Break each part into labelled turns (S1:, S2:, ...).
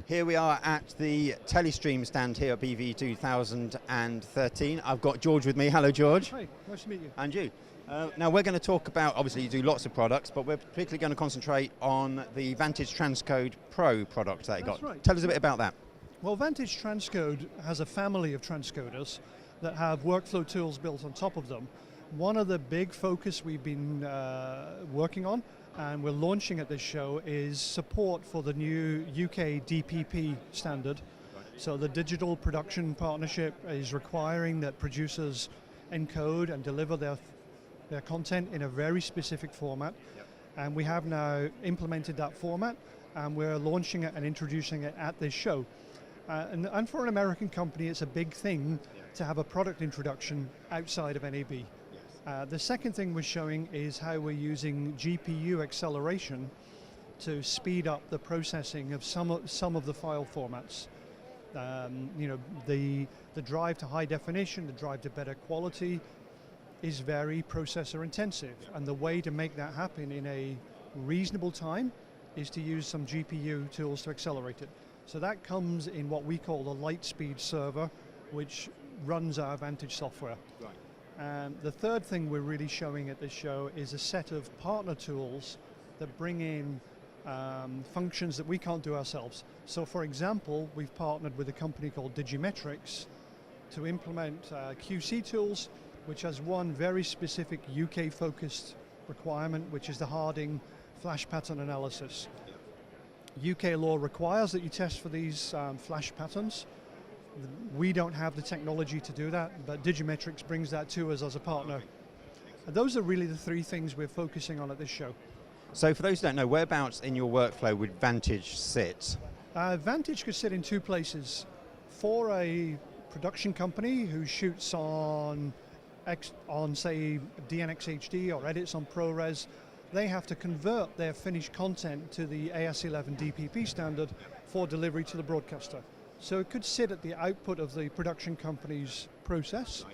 S1: Here we are at the Telestream stand here at BVE 2013. I've got George with me. Hello, George.
S2: Hi, nice to meet you.
S1: And you. Now we're going to talk about, obviously you do lots of products, but we're particularly going to concentrate on the Vantage Transcode Pro product that you got.
S2: Right.
S1: Tell us a bit about that.
S2: Well, Vantage Transcode has a family of transcoders that have workflow tools built on top of them. One of the big focus we've been working on, and we're launching at this show, is support for the new UK DPP standard. So the Digital Production Partnership is requiring that producers encode and deliver their content in a very specific format. And we have now implemented that format, and we're launching it and introducing it at this show. And for an American company, it's a big thing to have a product introduction outside of NAB. The second thing we're showing is how we're using GPU acceleration to speed up the processing of some of the file formats. The drive to high definition, the drive to better quality is very processor intensive, and the way to make that happen in a reasonable time is to use some GPU tools to accelerate it. So that comes in what we call the Lightspeed server, which runs our Vantage software. Right. And the third thing we're really showing at this show is a set of partner tools that bring in functions that we can't do ourselves. So for example, we've partnered with a company called Digimetrics to implement QC tools, which has one very specific UK-focused requirement, which is the Harding flash pattern analysis. UK law requires that you test for these flash patterns. We don't have the technology to do that, but Digimetrics brings that to us as a partner. And those are really the three things we're focusing on at this show.
S1: So for those who don't know, whereabouts in your workflow would Vantage sit?
S2: Vantage could sit in two places. For a production company who shoots on say DNX HD or edits on ProRes, they have to convert their finished content to the AS11 DPP standard for delivery to the broadcaster. So it could sit at the output of the production company's process.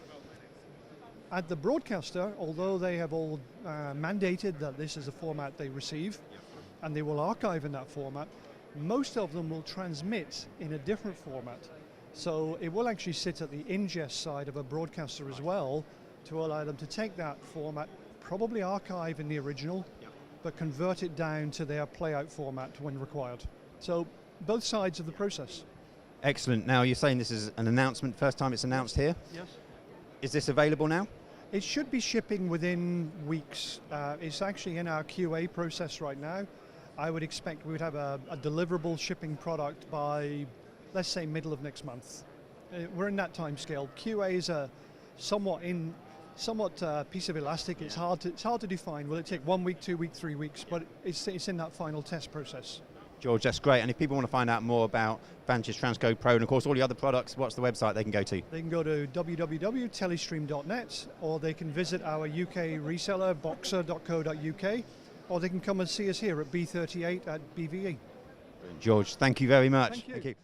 S2: At the broadcaster, although they have all mandated that this is a format they receive, and they will archive in that format, most of them will transmit in a different format. So it will actually sit at the ingest side of a broadcaster as well, to allow them to take that format, probably archive in the original, but convert it down to their playout format when required. So both sides of the process.
S1: Excellent. Now you're saying this is an announcement, first time it's announced here?
S2: Yes.
S1: Is this available now?
S2: It should be shipping within weeks. It's actually in our QA process right now. I would expect we would have a deliverable shipping product by, let's say, middle of next month. We're in that time scale. QA is a somewhat piece of elastic. It's hard to define. Will it take 1 week, 2 weeks, 3 weeks? But it's in that final test process.
S1: George, that's great. And if people want to find out more about Vantage Transcode Pro and of course all the other products, what's the website they can go to?
S2: They can go to www.telestream.net, or they can visit our UK reseller, boxer.co.uk, or they can come and see us here at B38 at BVE.
S1: George, thank you very much.
S2: Thank you.